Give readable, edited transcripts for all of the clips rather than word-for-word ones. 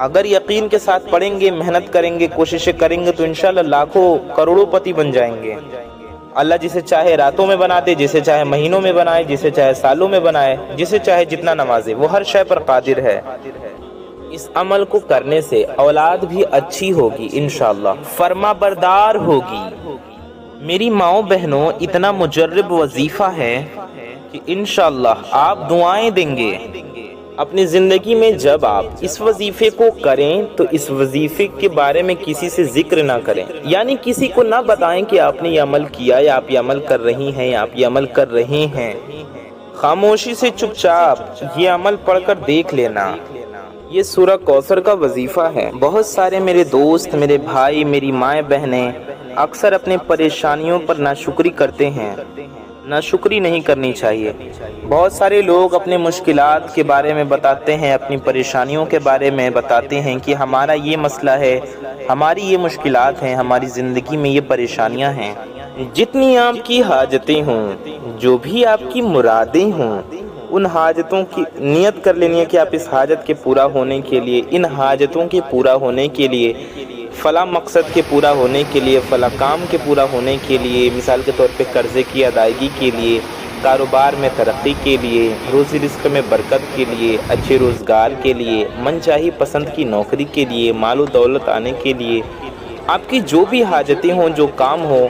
اگر یقین کے ساتھ پڑھیں گے، محنت کریں گے، کوششیں کریں گے تو انشاءاللہ لاکھوں کروڑوں پتی بن جائیں گے۔ اللہ جسے چاہے راتوں میں بنا دے، جسے چاہے مہینوں میں بنائے، جسے چاہے سالوں میں بنائے، جسے چاہے جتنا نوازے، وہ ہر شے پر قادر ہے۔ اس عمل کو کرنے سے اولاد بھی اچھی ہوگی انشاءاللہ، فرما بردار ہوگی۔ میری ماؤں بہنوں، اتنا مجرب وظیفہ ہے کہ انشاءاللہ آپ دعائیں دیں گے۔ اپنی زندگی میں جب آپ اس وظیفے کو کریں تو اس وظیفے کے بارے میں کسی سے ذکر نہ کریں، یعنی کسی کو نہ بتائیں کہ آپ نے یہ عمل کیا یا آپ یہ عمل کر رہی ہیں یا آپ یہ عمل کر رہے ہیں۔ خاموشی سے چپ چاپ یہ عمل پڑھ کر دیکھ لینا۔ یہ سورہ کوثر کا وظیفہ ہے۔ بہت سارے میرے دوست، میرے بھائی، میری مائیں بہنیں اکثر اپنی پریشانیوں پر ناشکری کرتے ہیں۔ ناشکری نہیں کرنی چاہیے۔ بہت سارے لوگ اپنے مشکلات کے بارے میں بتاتے ہیں، اپنی پریشانیوں کے بارے میں بتاتے ہیں کہ ہمارا یہ مسئلہ ہے، ہماری یہ مشکلات ہیں، ہماری زندگی میں یہ پریشانیاں ہیں۔ جتنی آپ کی حاجتیں ہوں، جو بھی آپ کی مرادیں ہوں، ان حاجتوں کی نیت کر لینی ہے کہ آپ اس حاجت کے پورا ہونے کے لیے، ان حاجتوں کے پورا ہونے کے لیے، فلاں مقصد کے پورا ہونے کے لیے، فلاں کام کے پورا ہونے کے لیے، مثال کے طور پہ قرضے کی ادائیگی کے لیے، کاروبار میں ترقی کے لیے، روزی رزق میں برکت کے لیے، اچھے روزگار کے لیے، من چاہی پسند کی نوکری کے لیے، مال و دولت آنے کے لیے، آپ کی جو بھی حاجتیں ہوں، جو کام ہو،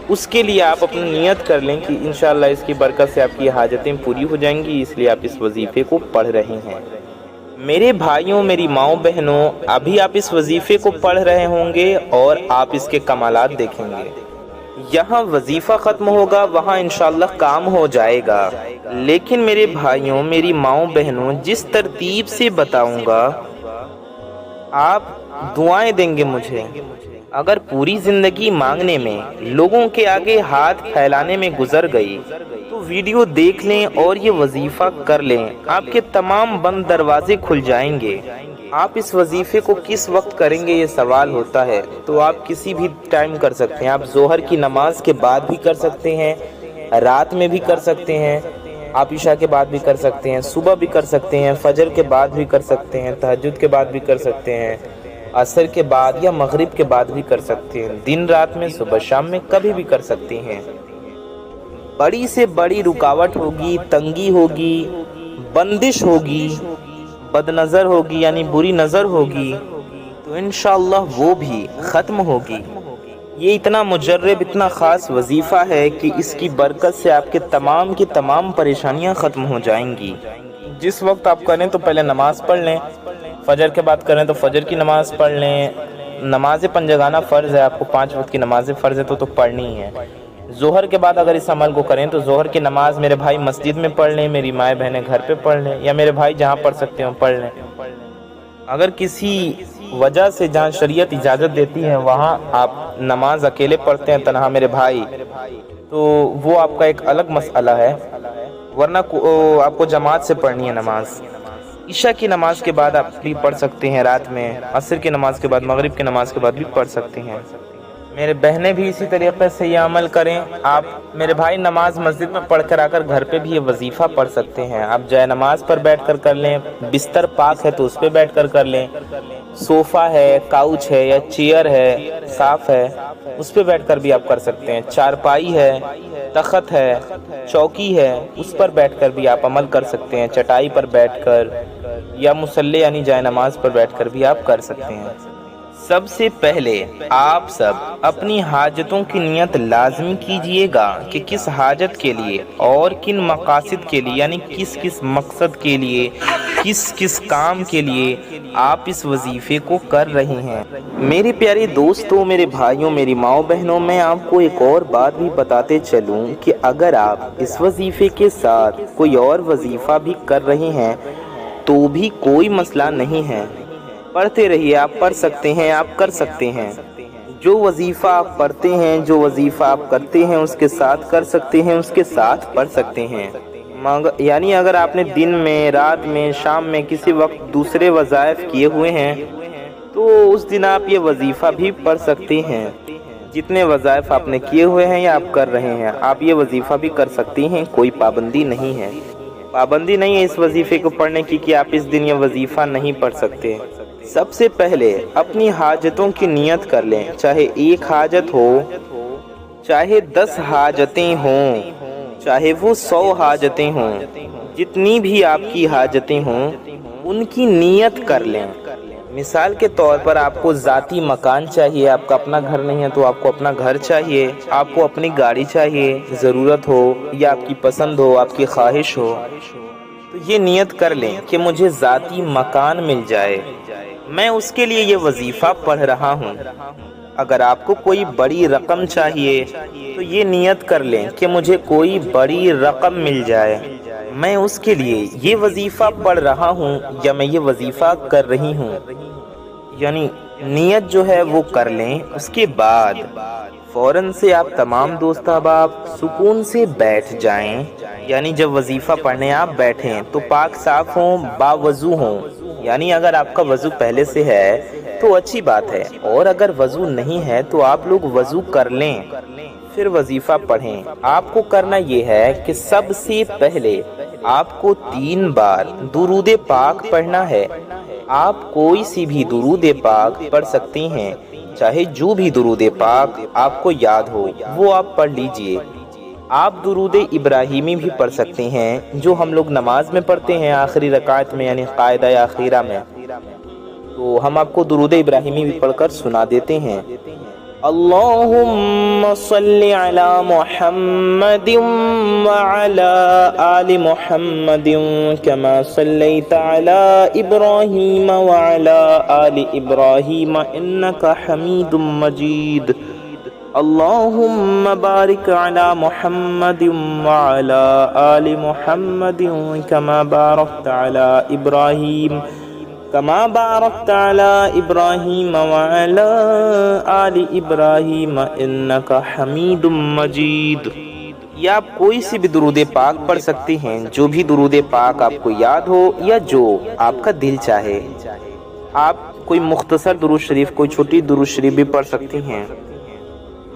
اس کے لیے آپ اپنی نیت کر لیں کہ انشاءاللہ اس کی برکت سے آپ کی حاجتیں پوری ہو جائیں گی، اس لیے آپ اس وظیفے کو پڑھ رہے ہیں۔ میرے بھائیوں، میری ماؤں بہنوں، ابھی آپ اس وظیفے کو پڑھ رہے ہوں گے اور آپ اس کے کمالات دیکھیں گے۔ یہاں وظیفہ ختم ہوگا، وہاں انشاءاللہ کام ہو جائے گا۔ لیکن میرے بھائیوں، میری ماؤں بہنوں، جس ترتیب سے بتاؤں گا آپ دعائیں دیں گے مجھے۔ اگر پوری زندگی مانگنے میں، لوگوں کے آگے ہاتھ پھیلانے میں گزر گئی تو ویڈیو دیکھ لیں اور یہ وظیفہ کر لیں، آپ کے تمام بند دروازے کھل جائیں گے۔ آپ اس وظیفے کو کس وقت کریں گے یہ سوال ہوتا ہے، تو آپ کسی بھی ٹائم کر سکتے ہیں۔ آپ ظہر کی نماز کے بعد بھی کر سکتے ہیں، رات میں بھی کر سکتے ہیں، آپ عشاء کے بعد بھی کر سکتے ہیں، صبح بھی کر سکتے ہیں، فجر کے بعد بھی کر سکتے ہیں، تہجد کے بعد بھی کر سکتے ہیں، عصر کے بعد یا مغرب کے بعد بھی کر سکتے ہیں، دن رات میں، صبح شام میں، کبھی بھی کر سکتے ہیں۔ بڑی سے بڑی رکاوٹ ہوگی، تنگی ہوگی، بندش ہوگی، بد نظر ہوگی یعنی بری نظر ہوگی، تو انشاءاللہ وہ بھی ختم ہوگی۔ یہ اتنا مجرب، اتنا خاص وظیفہ ہے کہ اس کی برکت سے آپ کے تمام کی تمام پریشانیاں ختم ہو جائیں گی۔ جس وقت آپ کریں تو پہلے نماز پڑھ لیں، فجر کے بعد کریں تو فجر کی نماز پڑھ لیں۔ نماز پنجگانہ فرض ہے، آپ کو 5 وقت کی نمازیں فرض ہے تو پڑھنی ہے۔ ظہر کے بعد اگر اس عمل کو کریں تو ظہر کی نماز میرے بھائی مسجد میں پڑھ لیں، میری مائیں بہنیں گھر پہ پڑھ لیں، یا میرے بھائی جہاں پڑھ سکتے ہوں پڑھ لیں۔ اگر کسی وجہ سے جہاں شریعت اجازت دیتی ہے وہاں آپ نماز اکیلے پڑھتے ہیں تنہا میرے بھائی، تو وہ آپ کا ایک الگ مسئلہ ہے، ورنہ آپ کو جماعت سے پڑھنی ہے نماز۔ عشاء کی نماز کے بعد آپ بھی پڑھ سکتے ہیں رات میں، عصر کی نماز کے بعد، مغرب کی نماز کے بعد بھی پڑھ سکتے ہیں۔ میرے بہنیں بھی اسی طریقے سے یہ عمل کریں۔ آپ میرے بھائی نماز مسجد میں پڑھ کر آ کر گھر پہ بھی یہ وظیفہ پڑھ سکتے ہیں۔ آپ جائے نماز پر بیٹھ کر کر لیں، بستر پاک ہے تو اس پہ بیٹھ کر کر لیں، صوفہ ہے، کاؤچ ہے یا چیئر ہے صاف ہے اس پہ بیٹھ کر بھی آپ کر سکتے ہیں، چارپائی ہے، تخت ہے، چوکی ہے، اس پر بیٹھ کر بھی آپ عمل کر سکتے ہیں، چٹائی پر بیٹھ کر یا مصلی یعنی جائے نماز پر بیٹھ کر بھی آپ کر سکتے ہیں۔ سب سے پہلے آپ سب اپنی حاجتوں کی نیت لازمی کیجئے گا کہ کس حاجت کے لیے اور کن مقاصد کے لیے، یعنی کس کس مقصد کے لیے، کس کس کام کے لیے آپ اس وظیفے کو کر رہے ہیں۔ میرے پیارے دوستوں، میرے بھائیوں، میری ماؤں بہنوں، میں آپ کو ایک اور بات بھی بتاتے چلوں کہ اگر آپ اس وظیفے کے ساتھ کوئی اور وظیفہ بھی کر رہے ہیں تو بھی کوئی مسئلہ نہیں ہے، پڑھتے رہیے، آپ پڑھ سکتے ہیں، آپ کر سکتے ہیں۔ جو وظیفہ آپ پڑھتے ہیں، جو وظیفہ آپ کرتے ہیں اس کے ساتھ کر سکتے ہیں، اس کے ساتھ پڑھ سکتے ہیں۔ یعنی اگر آپ نے دن میں، رات میں، شام میں کسی وقت دوسرے وظائف کیے ہوئے ہیں تو اس دن آپ یہ وظیفہ بھی پڑھ سکتے ہیں۔ جتنے وظائف آپ نے کیے ہوئے ہیں یا آپ کر رہے ہیں، آپ یہ وظیفہ بھی کر سکتے ہیں، کوئی پابندی نہیں ہے۔ پابندی نہیں ہے اس وظیفے کو پڑھنے کی کہ آپ اس دن یہ وظیفہ نہیں پڑھ سکتے۔ سب سے پہلے اپنی حاجتوں کی نیت کر لیں، چاہے ایک حاجت ہو، چاہے 10 حاجتیں ہوں، چاہے وہ 100 حاجتیں ہوں، جتنی بھی آپ کی حاجتیں ہوں ان کی نیت کر لیں۔ مثال کے طور پر آپ کو ذاتی مکان چاہیے، آپ کا اپنا گھر نہیں ہے تو آپ کو اپنا گھر چاہیے، آپ کو اپنی گاڑی چاہیے، ضرورت ہو یا آپ کی پسند ہو، آپ کی خواہش ہو، تو یہ نیت کر لیں کہ مجھے ذاتی مکان مل جائے، میں اس کے لیے یہ وظیفہ پڑھ رہا ہوں۔ اگر آپ کو کوئی بڑی رقم چاہیے تو یہ نیت کر لیں کہ مجھے کوئی بڑی رقم مل جائے، میں اس کے لیے یہ وظیفہ پڑھ رہا ہوں یا میں یہ وظیفہ کر رہی ہوں۔ یعنی نیت جو ہے وہ کر لیں، اس کے بعد فوراً سے آپ تمام دوست احباب سکون سے بیٹھ جائیں۔ یعنی جب وظیفہ پڑھنے آپ بیٹھیں تو پاک صاف ہوں، باوضو ہوں۔ یعنی اگر آپ کا وضو پہلے سے ہے تو اچھی بات ہے، اور اگر وضو نہیں ہے تو آپ لوگ وضو کر لیں، پھر وظیفہ پڑھیں۔ آپ کو کرنا یہ ہے کہ سب سے پہلے آپ کو 3 بار درود پاک پڑھنا ہے۔ آپ کوئی سی بھی درود پاک پڑھ سکتے ہیں، چاہے جو بھی درود پاک آپ کو یاد ہو وہ آپ پڑھ لیجئے۔ آپ درود ابراہیمی بھی پڑھ سکتے ہیں جو ہم لوگ نماز میں پڑھتے ہیں آخری رکعت میں، یعنی قاعدہ اخیرہ میں، تو ہم آپ کو درود ابراہیمی بھی پڑھ کر سنا دیتے ہیں۔ اللہم صلی علی محمد وعلی آل محمد کما صلیت علی ابراہیم وعلی آل ابراہیم انکا حمید مجید۔ اللہم بارک علی محمد وعلی آل محمد کما بارکت علی ابراہیم كما باركت على إبراهيم وعلى آل إبراهيم إنك حميد مجيد۔ یا آپ کوئی سی بھی درود پاک پڑھ سکتے ہیں، جو بھی درود پاک آپ کو یاد ہو یا جو آپ کا دل چاہے۔ آپ کوئی مختصر درود شریف، کوئی چھوٹی درود شریف بھی پڑھ سکتے ہیں،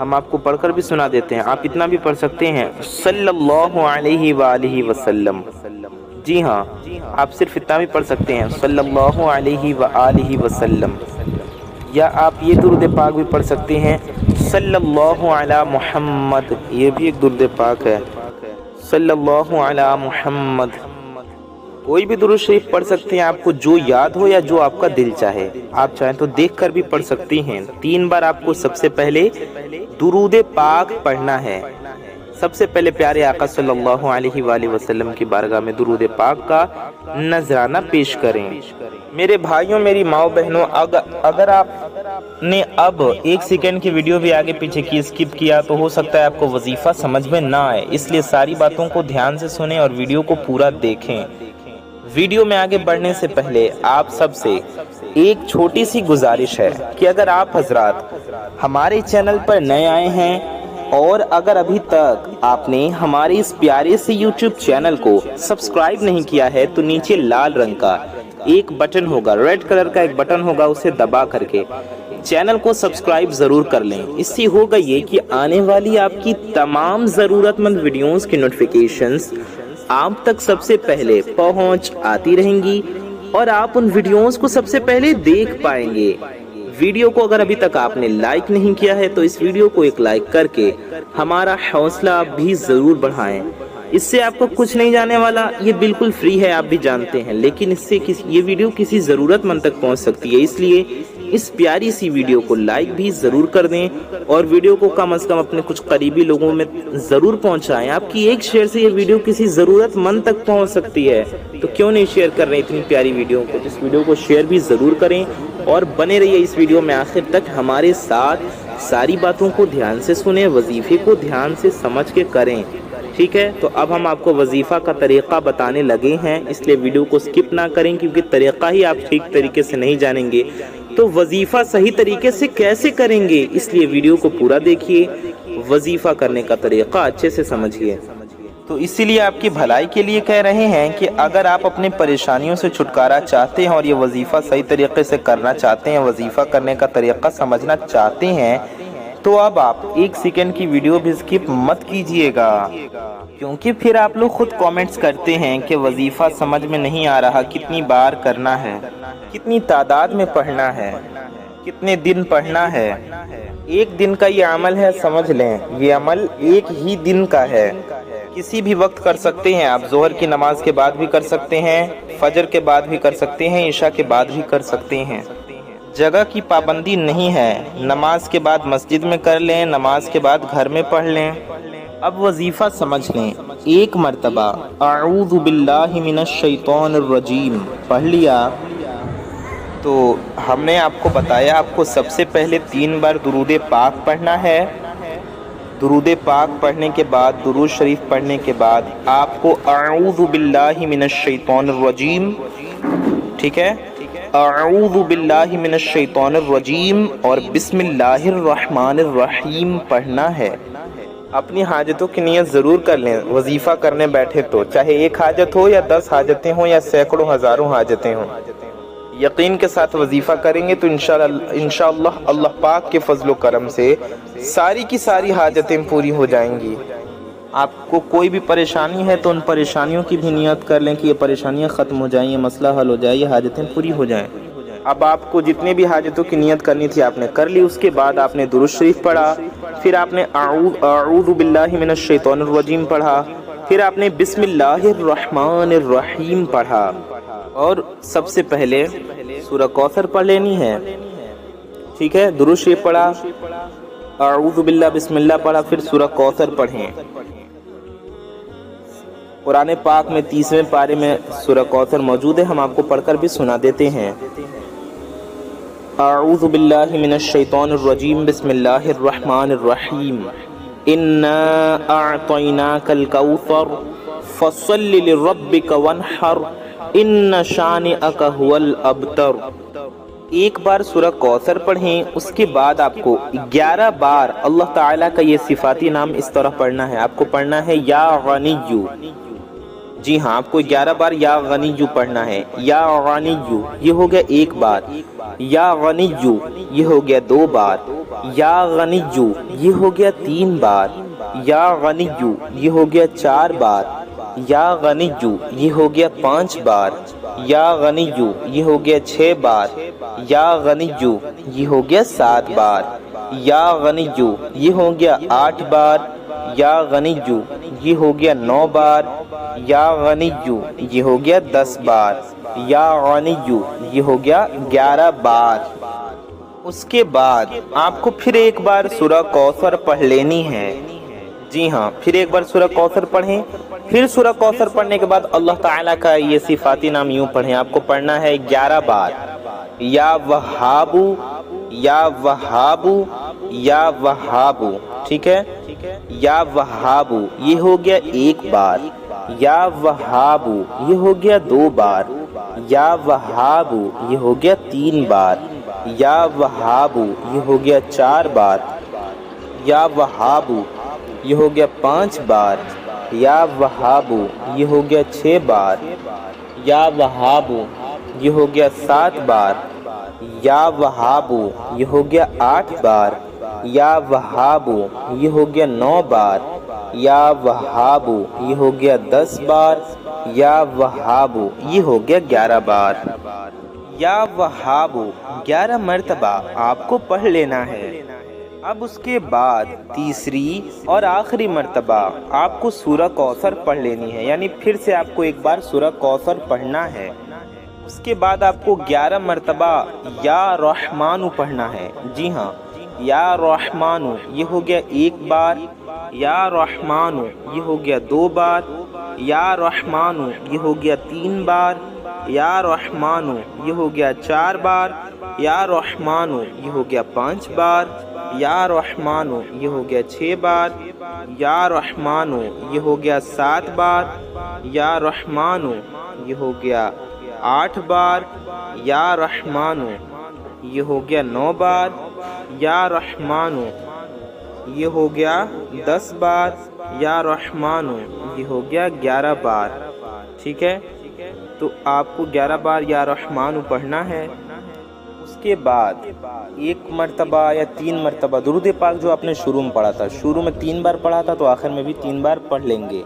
ہم آپ کو پڑھ کر بھی سنا دیتے ہیں۔ آپ اتنا بھی پڑھ سکتے ہیں صلی اللہ علیہ وآلہ وسلم، جی ہاں آپ صرف اتنا بھی پڑھ سکتے ہیں صلی اللہ علیہ وآلہ وسلم۔ یا آپ یہ درود پاک بھی پڑھ سکتے ہیں صلی اللہ علی محمد، یہ بھی ایک درود پاک ہے، صلی اللہ علی محمد۔ کوئی بھی درود شریف پڑھ سکتے ہیں، آپ کو جو یاد ہو یا جو آپ کا دل چاہے۔ آپ چاہیں تو دیکھ کر بھی پڑھ سکتے ہیں۔ 3 بار آپ کو سب سے پہلے درود پاک پڑھنا ہے۔ سب سے پہلے پیارے آقا صلی اللہ علیہ وآلہ وسلم کی بارگاہ میں درود پاک کا نذرانہ پیش کریں۔ میرے بھائیوں، میری ماؤں بہنوں، اگر آپ نے اب 1 سیکنڈ کی ویڈیو بھی آگے پیچھے کی اسکپ کیا تو ہو سکتا ہے آپ کو وظیفہ سمجھ میں نہ آئے، اس لیے ساری باتوں کو دھیان سے سنیں اور ویڈیو کو پورا دیکھیں۔ ویڈیو میں آگے بڑھنے سے پہلے آپ سب سے ایک چھوٹی سی گزارش ہے کہ اگر آپ حضرات ہمارے چینل پر نئے آئے ہیں اور اگر ابھی تک آپ نے ہمارے اس پیارے سے یوٹیوب چینل کو سبسکرائب نہیں کیا ہے تو نیچے لال رنگ کا ایک بٹن ہوگا، ریڈ کلر کا ایک بٹن ہوگا، اسے دبا کر کے چینل کو سبسکرائب ضرور کر لیں۔ اس سے ہوگا یہ کہ آنے والی آپ کی تمام ضرورت مند ویڈیوز کی نوٹیفیکیشنز آپ تک سب سے پہلے پہنچ آتی رہیں گی اور آپ ان ویڈیوز کو سب سے پہلے دیکھ پائیں گے۔ ویڈیو کو اگر ابھی تک آپ نے لائک نہیں کیا ہے تو اس ویڈیو کو ایک لائک کر کے ہمارا حوصلہ آپ بھی ضرور بڑھائیں۔ اس سے آپ کو کچھ نہیں جانے والا، یہ بالکل فری ہے، آپ بھی جانتے ہیں، لیکن اس سے یہ ویڈیو کسی ضرورت مند تک پہنچ سکتی ہے، اس لیے اس پیاری سی ویڈیو کو لائک بھی ضرور کر دیں اور ویڈیو کو کم از کم اپنے کچھ قریبی لوگوں میں ضرور پہنچائیں۔ آپ کی ایک شیئر سے یہ ویڈیو کسی ضرورت مند تک پہنچ سکتی ہے، تو کیوں نہیں شیئر کر رہے اتنی پیاری ویڈیو کو؟ اس ویڈیو کو شیئر بھی ضرور کریں اور بنے رہیے اس ویڈیو میں آخر تک ہمارے ساتھ، ساری باتوں کو دھیان سے سنیں، وظیفے کو دھیان سے سمجھ کے کریں، ٹھیک ہے؟ تو اب ہم آپ کو وظیفہ کا طریقہ بتانے لگے ہیں، اس لیے ویڈیو کو سکپ نہ کریں، کیونکہ طریقہ ہی آپ ٹھیک طریقے سے نہیں جانیں گے تو وظیفہ صحیح طریقے سے کیسے کریں گے؟ اس لیے ویڈیو کو پورا دیکھیے، وظیفہ کرنے کا طریقہ اچھے سے سمجھیے۔ تو اسی لیے آپ کی بھلائی کے لیے کہہ رہے ہیں کہ اگر آپ اپنی پریشانیوں سے چھٹکارا چاہتے ہیں اور یہ وظیفہ صحیح طریقے سے کرنا چاہتے ہیں، وظیفہ کرنے کا طریقہ سمجھنا چاہتے ہیں، تو اب آپ 1 سیکنڈ کی ویڈیو بھی اسکپ مت کیجئے گا، کیونکہ پھر آپ لوگ خود کامنٹس کرتے ہیں کہ وظیفہ سمجھ میں نہیں آ رہا، کتنی بار کرنا ہے، کتنی تعداد میں پڑھنا ہے، کتنے دن پڑھنا ہے۔ 1 دن کا یہ عمل ہے، سمجھ لیں یہ عمل 1 ہی دن کا ہے، کسی بھی وقت کر سکتے ہیں آپ، ظہر کی نماز کے بعد بھی کر سکتے ہیں، فجر کے بعد بھی کر سکتے ہیں، عشاء کے بعد بھی کر سکتے ہیں۔ جگہ کی پابندی نہیں ہے، نماز کے بعد مسجد میں کر لیں، نماز کے بعد گھر میں پڑھ لیں۔ اب وظیفہ سمجھ لیں، 1 مرتبہ اعوذ باللہ من الشیطان الرجیم پڑھ لیا تو ہم نے آپ کو بتایا آپ کو سب سے پہلے 3 بار درود پاک پڑھنا ہے۔ درود پاک پڑھنے کے بعد، درود شریف پڑھنے کے بعد آپ کو اعوذ باللہ من الشیطان الرجیم، ٹھیک ہے، اعوذ باللہ من الشیطان الرجیم اور بسم اللہ الرحمن الرحیم پڑھنا ہے۔ اپنی حاجتوں کی نیت ضرور کر لیں، وظیفہ کرنے بیٹھے تو چاہے 1 حاجت ہو یا 10 حاجتیں ہوں یا سینکڑوں ہزاروں حاجتیں ہوں، یقین کے ساتھ وظیفہ کریں گے تو انشاءاللہ اللہ پاک کے فضل و کرم سے ساری کی ساری حاجتیں پوری ہو جائیں گی۔ آپ کو کوئی بھی پریشانی ہے تو ان پریشانیوں کی بھی نیت کر لیں کہ یہ پریشانیاں ختم ہو جائیں، یہ مسئلہ حل ہو جائے، یہ حاجتیں پوری ہو جائیں۔ اب آپ کو جتنے بھی حاجتوں کی نیت کرنی تھی آپ نے کر لی، اس کے بعد آپ نے درود شریف پڑھا، پھر آپ نے اعوذ باللہ من الشیطان الرجیم پڑھا، پھر آپ نے بسم اللہ الرحمن الرحیم پڑھا، اور سب سے پہلے سورہ کوثر پڑھ لینی ہے، ٹھیک ہے۔ درود شریف پڑھا، اعوذ باللہ بسم اللہ پڑھا، پھر سورہ کوثر پڑھیں۔ قرآن پاک میں 30ویں پارے میں سورہ کوثر موجود ہے، ہم آپ کو پڑھ کر بھی سنا دیتے ہیں۔ اعوذ باللہ من الشیطان الرجیم بسم اللہ الرحمن الرحیم انا اعطیناک الکوثر فصل لربک وانحر ان شانئک هو الابتر۔ 1 بار سورہ کوثر پڑھیں، اس کے بعد آپ کو 11 بار اللہ تعالیٰ کا یہ صفاتی نام اس طرح پڑھنا ہے۔ آپ کو پڑھنا ہے یا غنیو، جی ہاں آپ کو 11 بار یا غنیو پڑھنا ہے۔ یا غنیو یہ ہو گیا 1 بار، یا غنیو یہ ہو گیا 2 بار، یا غنیو یہ ہو گیا 3 بار، یا غنیو یہ ہو گیا 4 بار، یا غنیو یہ ہو گیا 5 بار، یا غنیو یہ ہو گیا 6 بار، یا غنیو یہ ہو گیا 7 بار، یا غنیو یہ ہو گیا 8 بار، یا غنیو یہ ہو گیا 9 بار، یا غنیو یہ ہو گیا 10 بار، یا غنیو یہ ہو گیا 11 بار۔ اس کے بعد آپ کو پھر 1 بار سورہ کوثر پڑھ لینی ہے، جی ہاں پھر 1 بار سورہ کوثر پڑھیں۔ پھر سورہ کوثر پڑھنے کے بعد اللہ تعالیٰ کا یہ صفاتی نام یوں پڑھیں، آپ کو پڑھنا ہے 11 بار، یا وہابو یا وہابو یا وہابو، ٹھیک ہے۔ یا وہابو یہ ہو گیا 1 بار، یا وہابو یہ ہو گیا 2 بار، یا وہابو یہ ہو گیا 3 بار، یا وہابو یہ ہو گیا 4 بار، یا وہابو یہ ہو گیا 5 بار، یا وہابو یہ ہو گیا 6 بار، یا وہابو یہ ہو گیا 7 بار، یا وہابو یہ ہو گیا 8 بار، یا وہابو یہ ہو گیا 9 بار، یا وہابو یہ ہو گیا 10 بار، یا وہابو یہ ہو گیا 11 بار۔ یا وہابو 11 مرتبہ آپ کو پڑھ لینا ہے۔ اب اس کے بعد تیسری اور آخری مرتبہ آپ کو سورہ کوثر پڑھ لینی ہے، یعنی پھر سے آپ کو 1 بار سورہ کوثر پڑھنا ہے۔ اس کے بعد آپ کو 11 مرتبہ یا رحمانو پڑھنا ہے، جی ہاں یا رحمانو یہ ہو گیا 1 بار، یا رحمانو یہ ہو گیا 2 بار، یا رحمانو یہ ہو گیا 3 بار، یا رحمانو یہ ہو گیا 4 بار، یا رحمانو یہ ہو گیا 5 بار، یا رحمانو یہ ہو گیا 6 بار، یا رحمانو یہ ہو گیا 7 بار، یا رحمانو یہ ہو گیا 8 بار، یا رحمانو یہ ہو گیا 9 بار، یا رحمانو یہ ہو گیا 10 بار، یا رحمانو یہ ہو گیا 11 بار، ٹھیک ہے۔ تو آپ کو 11 بار یا رحمانو پڑھنا ہے۔ اس کے بعد ایک مرتبہ یا 3 مرتبہ درود پاک جو آپ نے شروع میں پڑھا تھا، شروع میں 3 بار پڑھا تھا تو آخر میں بھی 3 بار پڑھ لیں گے۔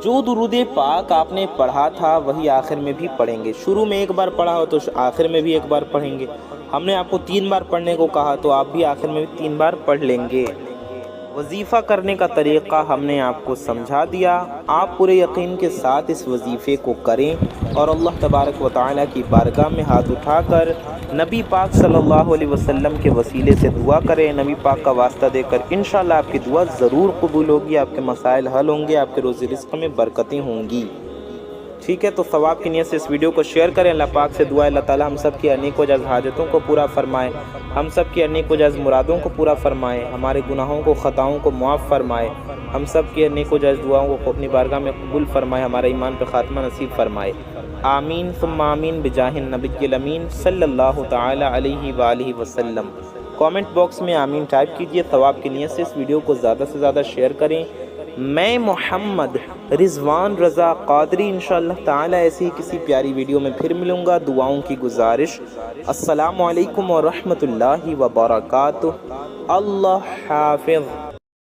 جو درود پاک آپ نے پڑھا تھا وہی آخر میں بھی پڑھیں گے۔ شروع میں 1 بار پڑھا ہو تو آخر میں بھی 1 بار پڑھیں گے۔ ہم نے آپ کو 3 بار پڑھنے کو کہا تو آپ بھی آخر میں بھی 3 بار پڑھ لیں گے۔ وظیفہ کرنے کا طریقہ ہم نے آپ کو سمجھا دیا۔ آپ پورے یقین کے ساتھ اس وظیفے کو کریں اور اللہ تبارک و تعالیٰ کی بارگاہ میں ہاتھ اٹھا کر نبی پاک صلی اللہ علیہ وسلم کے وسیلے سے دعا کریں، نبی پاک کا واسطہ دے کر انشاءاللہ آپ کی دعا ضرور قبول ہوگی، آپ کے مسائل حل ہوں گے، آپ کے روزی رزق میں برکتیں ہوں گی۔ ٹھیک ہے، تو ثواب کی نیت سے اس ویڈیو کو شیئر کریں۔ اللہ پاک سے دعا ہے اللہ تعالیٰ ہم سب کی انیک و جائز حاجتوں کو پورا فرمائے، ہم سب کی انیک و جائز مرادوں کو پورا فرمائے، ہمارے گناہوں کو خطاؤں کو معاف فرمائے، ہم سب کی انیک و جائز دعاؤں کو اپنی بارگاہ میں قبول فرمائے، ہمارے ایمان پہ خاتمہ نصیب فرمائے۔ آمین ثم آمین بجاہ النبی الامین صلی اللہ تعالی علیہ وآلہ وسلم۔ کامنٹ باکس میں آمین ٹائپ کیجئے۔ ثواب کی نیت سے اس ویڈیو کو زیادہ سے زیادہ شیئر کریں۔ میں محمد رضوان رضا قادری انشاءاللہ تعالی ایسی کسی پیاری ویڈیو میں پھر ملوں گا۔ دعاؤں کی گزارش۔ السلام علیکم ورحمۃ اللہ وبرکاتہ۔ اللہ حافظ۔